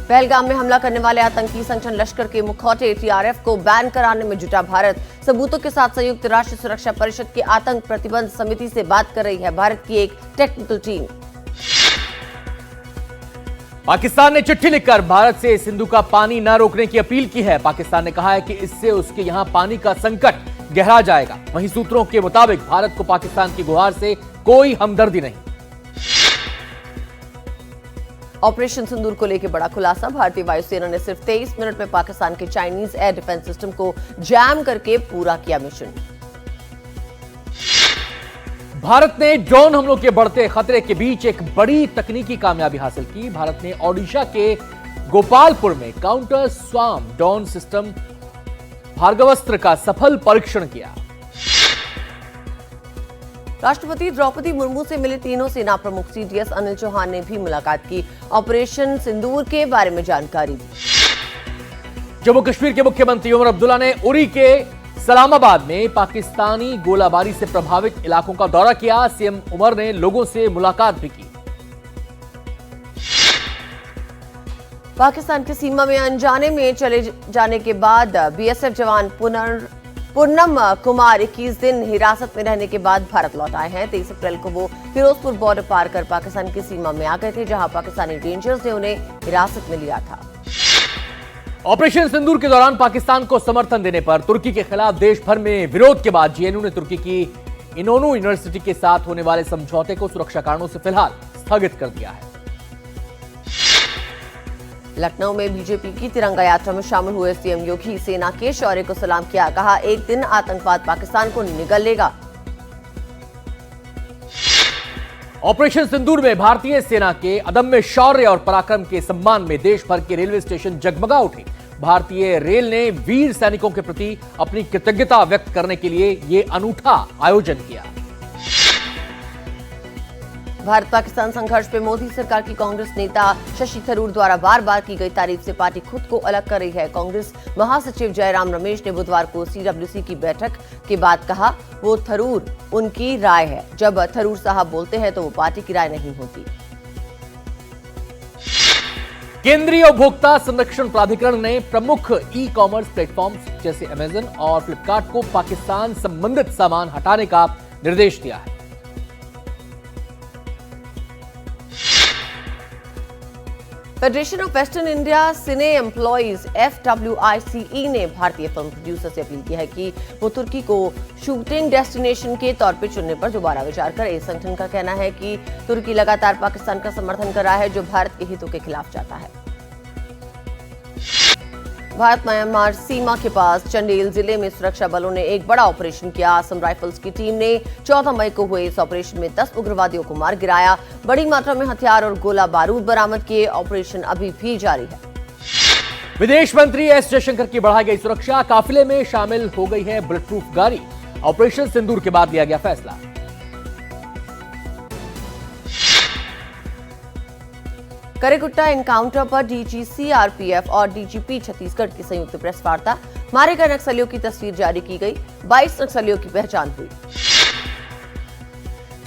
पहलगाम में हमला करने वाले आतंकी संगठन लश्कर के मुखौटे टीआरएफ को बैन कराने में जुटा भारत। सबूतों के साथ संयुक्त राष्ट्र सुरक्षा परिषद की आतंक प्रतिबंध समिति से बात कर रही है भारत की एक टेक्निकल टीम। पाकिस्तान ने चिट्ठी लिखकर भारत से सिंधु का पानी न रोकने की अपील की है। पाकिस्तान ने कहा है कि इससे उसके यहां पानी का संकट गहरा जाएगा। वहीं सूत्रों के मुताबिक भारत को पाकिस्तान की गुहार से कोई हमदर्दी नहीं। ऑपरेशन सिंदूर को लेकर बड़ा खुलासा। भारतीय वायुसेना ने सिर्फ 23 मिनट में पाकिस्तान के चाइनीज एयर डिफेंस सिस्टम को जैम करके पूरा किया मिशन। भारत ने ड्रोन हमलों के बढ़ते खतरे के बीच एक बड़ी तकनीकी कामयाबी हासिल की। भारत ने ओडिशा के गोपालपुर में काउंटर स्वाम ड्रोन सिस्टम भार्गवस्त्र का सफल परीक्षण किया। राष्ट्रपति द्रौपदी मुर्मू से मिले तीनों सेना प्रमुख। सीडीएस अनिल चौहान ने भी मुलाकात की। ऑपरेशन सिंदूर के बारे में जानकारी दी। जम्मू कश्मीर के मुख्यमंत्री उमर अब्दुल्ला ने उरी के सलामाबाद में पाकिस्तानी गोलाबारी से प्रभावित इलाकों का दौरा किया। सीएम उमर ने लोगों से मुलाकात भी की। पाकिस्तान की सीमा में अनजाने में चले जाने के बाद बीएसएफ जवान पूनम कुमार 21 दिन हिरासत में रहने के बाद भारत लौट आए हैं। 23 अप्रैल को वो फिरोजपुर बॉर्डर पार कर पाकिस्तान की सीमा में आ गए थे, जहां पाकिस्तानी रेंजर्स ने उन्हें हिरासत में लिया था। ऑपरेशन सिंदूर के दौरान पाकिस्तान को समर्थन देने पर तुर्की के खिलाफ देश भर में विरोध के बाद जेएनयू ने तुर्की की इनोनू यूनिवर्सिटी के साथ होने वाले समझौते को सुरक्षा कारणों से फिलहाल स्थगित कर दिया है। लखनऊ में बीजेपी की तिरंगा यात्रा में शामिल हुए सीएम योगी सेना के शौर्य को सलाम किया। कहा, एक दिन आतंकवाद पाकिस्तान को निगल लेगा। ऑपरेशन सिंदूर में भारतीय सेना के अदम्य शौर्य और पराक्रम के सम्मान में देश भर के रेलवे स्टेशन जगमगा उठे। भारतीय रेल ने वीर सैनिकों के प्रति अपनी कृतज्ञता व्यक्त करने के लिए ये अनूठा आयोजन किया। भारत पाकिस्तान संघर्ष पे मोदी सरकार की कांग्रेस नेता शशि थरूर द्वारा बार बार की गई तारीफ से पार्टी खुद को अलग कर रही है। कांग्रेस महासचिव जयराम रमेश ने बुधवार को सीडब्ल्यूसी की बैठक के बाद कहा, वो थरूर उनकी राय है। जब थरूर साहब बोलते हैं तो वो पार्टी की राय नहीं होती। केंद्रीय उपभोक्ता संरक्षण प्राधिकरण ने प्रमुख ई कॉमर्स प्लेटफॉर्म्स जैसे अमेजन और फ्लिपकार्ट को पाकिस्तान संबंधित सामान हटाने का निर्देश दिया है। Federation of western India cine employees FWICE ने भारतीय फिल्म प्रोड्यूसर से अपील की है कि वो तुर्की को शूटिंग डेस्टिनेशन के तौर पर चुनने पर दोबारा विचार करें। इस संगठन का कहना है कि तुर्की लगातार पाकिस्तान का समर्थन कर रहा है, जो भारत के हितों के खिलाफ जाता है। भारत म्यांमार सीमा के पास चंडेल जिले में सुरक्षा बलों ने एक बड़ा ऑपरेशन किया। असम राइफल्स की टीम ने 14 मई को हुए इस ऑपरेशन में 10 उग्रवादियों को मार गिराया। बड़ी मात्रा में हथियार और गोला बारूद बरामद किए। ऑपरेशन अभी भी जारी है। विदेश मंत्री एस जयशंकर की बढ़ाई गई सुरक्षा। काफिले में शामिल हो गई है बुलेट प्रूफ गाड़ी। ऑपरेशन सिंदूर के बाद लिया गया फैसला। करेकुट्टा एनकाउंटर पर डीजी सीआरपीएफ और डीजीपी छत्तीसगढ़ की संयुक्त प्रेस वार्ता। मारे गए नक्सलियों की तस्वीर जारी की गई। 22 नक्सलियों की पहचान हुई।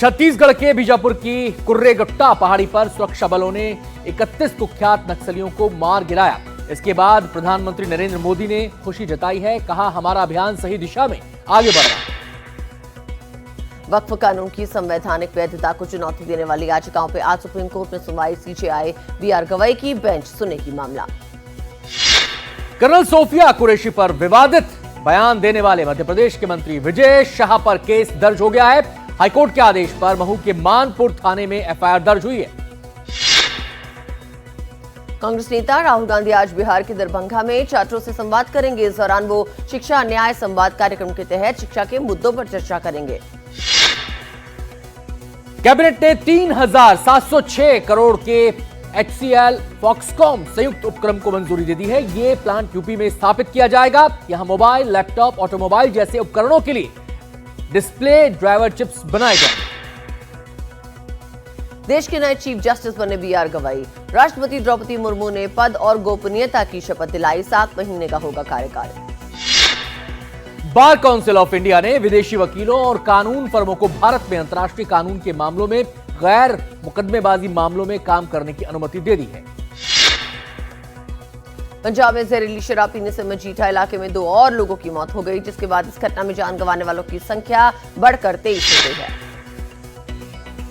छत्तीसगढ़ के बीजापुर की कुर्रेगट्टा पहाड़ी पर सुरक्षा बलों ने 31 कुख्यात नक्सलियों को मार गिराया। इसके बाद प्रधानमंत्री नरेंद्र मोदी ने खुशी जताई है। कहा, हमारा अभियान सही दिशा में आगे बढ़ रहा है। वक्फ कानून की संवैधानिक वैधता को चुनौती देने वाली याचिकाओं पर आज सुप्रीम कोर्ट में सुनवाई। सीजेआई बीआर गवई की बेंच सुनेगी मामला। कर्नल सोफिया कुरैशी पर विवादित बयान देने वाले मध्य प्रदेश के मंत्री विजय शाह पर केस दर्ज हो गया है। हाईकोर्ट के आदेश पर महू के मानपुर थाने में एफआईआर दर्ज हुई है। कांग्रेस नेता राहुल गांधी आज बिहार के दरभंगा में छात्रों से संवाद करेंगे। इस दौरान वो शिक्षा न्याय संवाद कार्यक्रम के तहत शिक्षा के मुद्दों पर चर्चा करेंगे। कैबिनेट ने 3,706 करोड़ के HCL फॉक्सकॉम संयुक्त उपक्रम को मंजूरी दे दी है। यह प्लांट यूपी में स्थापित किया जाएगा। यहां मोबाइल, लैपटॉप, ऑटोमोबाइल जैसे उपकरणों के लिए डिस्प्ले ड्राइवर चिप्स बनाए जाएंगे। देश के नए चीफ जस्टिस बने बीआर गवई। राष्ट्रपति द्रौपदी मुर्मू ने पद और गोपनीयता की शपथ दिलाई। 7 महीने का होगा कार्यकाल। बार काउंसिल ऑफ इंडिया ने विदेशी वकीलों और कानून फर्मों को भारत में अंतर्राष्ट्रीय कानून के मामलों में गैर मुकदमेबाजी मामलों में काम करने की अनुमति दे दी है। पंजाब में जहरीली शराब पीने से मजीठा इलाके में 2 और लोगों की मौत हो गई, जिसके बाद इस घटना में जान गंवाने वालों की संख्या बढ़कर 23 हो गई है।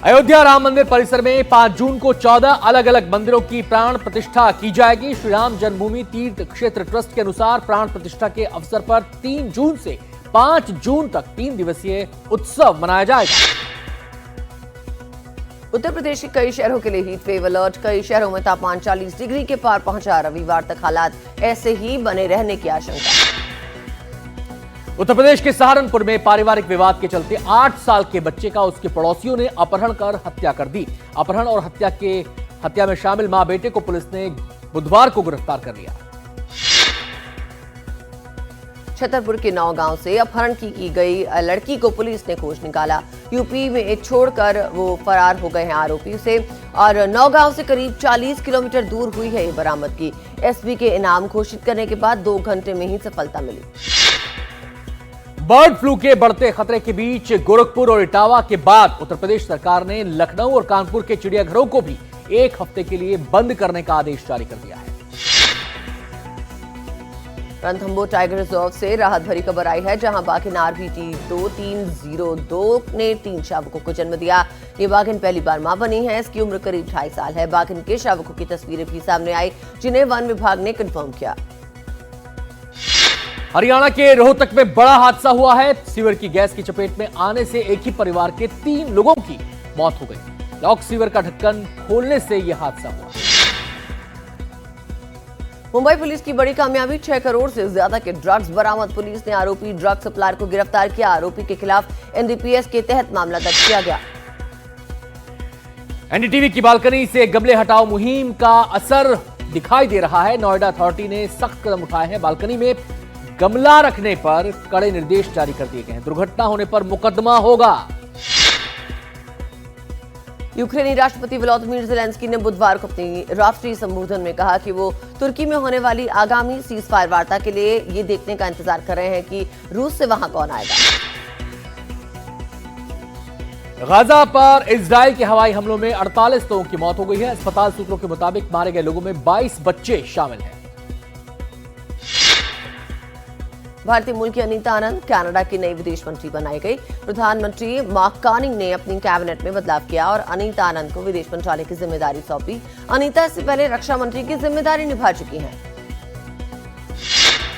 अयोध्या राम मंदिर परिसर में 5 जून को 14 अलग अलग मंदिरों की प्राण प्रतिष्ठा की जाएगी। श्री राम जन्मभूमि तीर्थ क्षेत्र ट्रस्ट के अनुसार प्राण प्रतिष्ठा के अवसर पर 3 जून से 5 जून तक 3 दिवसीय उत्सव मनाया जाएगा। उत्तर प्रदेश के कई शहरों के लिए हीट वेव अलर्ट। कई शहरों में तापमान 40 डिग्री के पार पहुंचा। रविवार तक हालात ऐसे ही बने रहने की आशंका। उत्तर प्रदेश के सहारनपुर में पारिवारिक विवाद के चलते 8 साल के बच्चे का उसके पड़ोसियों ने अपहरण कर हत्या कर दी। अपहरण और हत्या में शामिल मां बेटे को पुलिस ने बुधवार को गिरफ्तार कर लिया। छतरपुर के नौगांव से अपहरण की गई लड़की को पुलिस ने खोज निकाला। यूपी में छोड़कर वो फरार हो गए हैं आरोपी से, और नौगांव से करीब 40 किलोमीटर दूर हुई है ये बरामदगी। एसपी के इनाम घोषित करने के बाद 2 घंटे में ही सफलता मिली। बर्ड फ्लू के बढ़ते खतरे के बीच गोरखपुर और इटावा के बाद उत्तर प्रदेश सरकार ने लखनऊ और कानपुर के चिड़ियाघरों को भी 1 हफ्ते के लिए बंद करने का आदेश जारी कर दिया है। रणथंभौर टाइगर रिजर्व से राहत भरी खबर आई है, जहां बाघिन RBT 2302 ने 3 शावकों को जन्म दिया। ये बाघिन पहली बार मां बनी है। इसकी उम्र करीब 2.5 साल है। बाघिन के शावकों की तस्वीरें भी सामने आई, जिन्हें वन विभाग ने कंफर्म किया। हरियाणा के रोहतक में बड़ा हादसा हुआ है। सीवर की गैस की चपेट में आने से एक ही परिवार के 3 लोगों की मौत हो गई। लॉक सीवर का ढक्कन खोलने से यह हादसा हुआ। मुंबई पुलिस की बड़ी कामयाबी, 6 करोड़ से ज्यादा के ड्रग्स बरामद। पुलिस ने आरोपी ड्रग सप्लायर को गिरफ्तार किया। आरोपी के खिलाफ NDPS के तहत मामला दर्ज किया गया। एनडीटीवी की बालकनी से गमले हटाओ मुहिम का असर दिखाई दे रहा है। नोएडा अथॉरिटी ने सख्त कदम उठाए हैं। बालकनी में गमला रखने पर कड़े निर्देश जारी कर दिए गए हैं। दुर्घटना होने पर मुकदमा होगा। यूक्रेनी राष्ट्रपति व्लादिमीर ज़ेलेंस्की ने बुधवार को अपनी राष्ट्रीय संबोधन में कहा कि वो तुर्की में होने वाली आगामी सीज़फायर वार्ता के लिए ये देखने का इंतजार कर रहे हैं कि रूस से वहां कौन आएगा। गाजा पर इजराइल के हवाई हमलों में 48 लोगों की मौत हो गई है। अस्पताल सूत्रों के मुताबिक मारे गए लोगों में 22 बच्चे शामिल हैं। भारतीय मूल की अनीता आनंद कनाडा की नई विदेश मंत्री बनाई गई। प्रधानमंत्री मार्क कार्नी ने अपनी कैबिनेट में बदलाव किया और अनीता आनंद को विदेश मंत्रालय की जिम्मेदारी सौंपी। अनीता इससे पहले रक्षा मंत्री की जिम्मेदारी निभा चुकी हैं।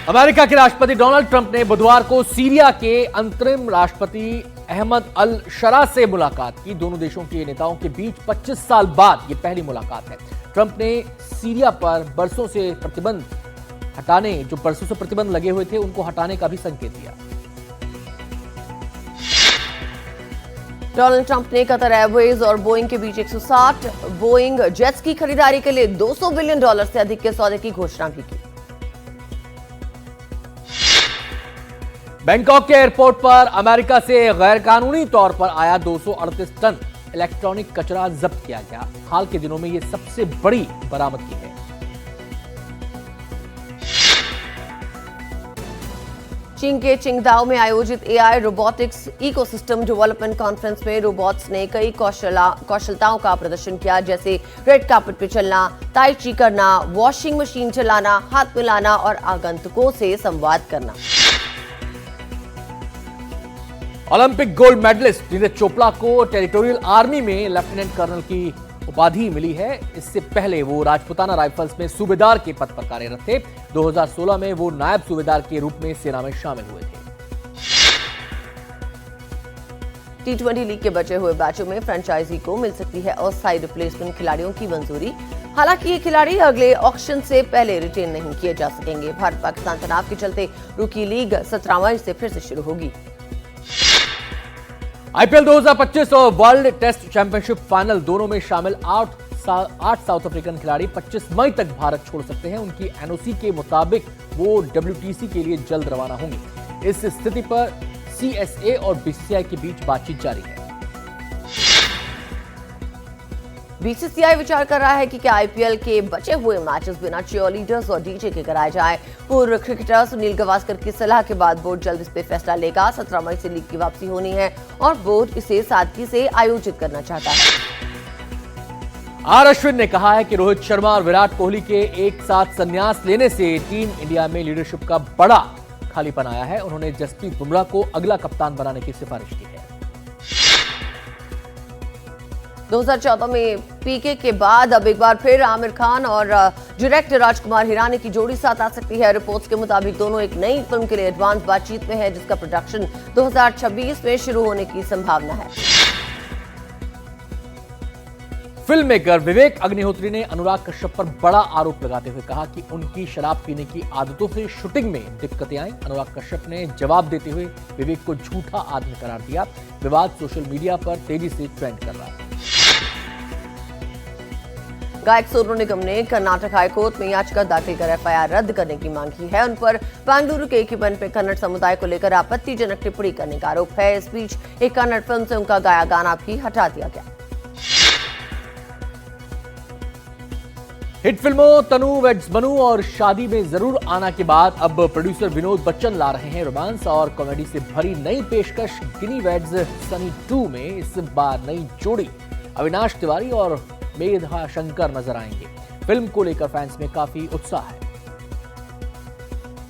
अमेरिका के राष्ट्रपति डोनाल्ड ट्रंप ने बुधवार को सीरिया के अंतरिम राष्ट्रपति अहमद अल शरा से मुलाकात की। दोनों देशों के नेताओं के बीच 25 साल बाद यह पहली मुलाकात है। ट्रंप ने सीरिया पर बरसों से प्रतिबंध लगे हुए थे, उनको हटाने का भी संकेत दिया। डोनाल्ड ट्रंप ने कतर एयरवेज और बोइंग के बीच 160 बोइंग जेट्स की खरीदारी के लिए $200 बिलियन से अधिक के सौदे की घोषणा भी की। बैंकॉक के एयरपोर्ट पर अमेरिका से गैरकानूनी तौर पर आया 238 टन इलेक्ट्रॉनिक कचरा जब्त किया गया। हाल के दिनों में यह सबसे बड़ी बरामदगी है। चीन के चिंगदाओ में आयोजित AI robotics ecosystem development conference में रोबोट्स ने कई कौशलताओं का प्रदर्शन किया, जैसे रेड कार्पेट पर चलना, ताई ची करना, वॉशिंग मशीन चलाना, हाथ मिलाना और आगंतुकों से संवाद करना। Olympic gold medalist Neeraj Chopra को टेरिटोरियल आर्मी में लेफ्टिनेंट कर्नल की उपाधि मिली है। इससे पहले वो राजपुताना राइफल्स में सूबेदार के पद पर कार्यरत थे। 2016 में वो नायब सूबेदार के रूप में सेना में शामिल हुए थे। T20 लीग के बचे हुए मैचों में फ्रेंचाइजी को मिल सकती है अस्थायी रिप्लेसमेंट खिलाड़ियों की मंजूरी। हालांकि ये खिलाड़ी अगले ऑक्शन से पहले रिटेन नहीं किए जा सकेंगे। भारत पाकिस्तान तनाव के चलते रूकी लीग 17 मई से फिर से शुरू होगी। IPL 2025 और वर्ल्ड टेस्ट चैंपियनशिप फाइनल दोनों में शामिल 8 साउथ अफ्रीकन खिलाड़ी 25 मई तक भारत छोड़ सकते हैं। उनकी NOC के मुताबिक वो WTC के लिए जल्द रवाना होंगे। इस स्थिति पर CSA और BCCI के बीच बातचीत जारी है। BCCI विचार कर रहा है कि क्या IPL के बचे हुए मैचेस बिना चीयरलीडर्स और डीजे के कराए जाएं। पूर्व क्रिकेटर सुनील गावस्कर की सलाह के बाद बोर्ड जल्द इस पर फैसला लेगा। 17 मई से लीग की वापसी होनी है और बोर्ड इसे सादगी से आयोजित करना चाहता है। आर अश्विन ने कहा है कि रोहित शर्मा और विराट कोहली के एक साथ संन्यास लेने से टीम इंडिया में लीडरशिप का बड़ा खालीपन आया है। उन्होंने जसप्रीत बुमराह को अगला कप्तान बनाने की सिफारिश की है। 2014 में पीके के बाद अब एक बार फिर आमिर खान और डायरेक्टर राजकुमार हिरानी की जोड़ी साथ आ सकती है। रिपोर्ट्स के मुताबिक दोनों एक नई फिल्म के लिए एडवांस बातचीत में है, जिसका प्रोडक्शन 2026 में शुरू होने की संभावना है। फिल्म मेकर विवेक अग्निहोत्री ने अनुराग कश्यप पर बड़ा आरोप लगाते हुए कहा कि उनकी शराब पीने की आदतों से शूटिंग में दिक्कतें आई। अनुराग कश्यप ने जवाब देते हुए विवेक को झूठा आदमी करार दिया। विवाद सोशल मीडिया पर तेजी से ट्रेंड कर रहा है। गायक सोनू निगम ने कर्नाटक हाईकोर्ट में याचिका दाखिल कर एफआईआर रद्द करने की मांग की है। उन पर बेंगलुरु के एक ही मंच में कन्नड़ समुदाय को लेकर आपत्तिजनक टिप्पणी करने का आरोप है। इस बीच एक कन्नड़ फिल्म से उनका गाया गाना भी हटा दिया गया। हिट फिल्मों तनु वेड्स बनू और शादी में जरूर आना के बाद अब प्रोड्यूसर विनोद बच्चन ला रहे हैं रोमांस और कॉमेडी से भरी नई पेशकश गिनी वेड्स सनी 2 में इस बार नई जोड़ी अविनाश तिवारी और मेधा शंकर नजर आएंगे। फिल्म को लेकर फैंस में काफी उत्साह है।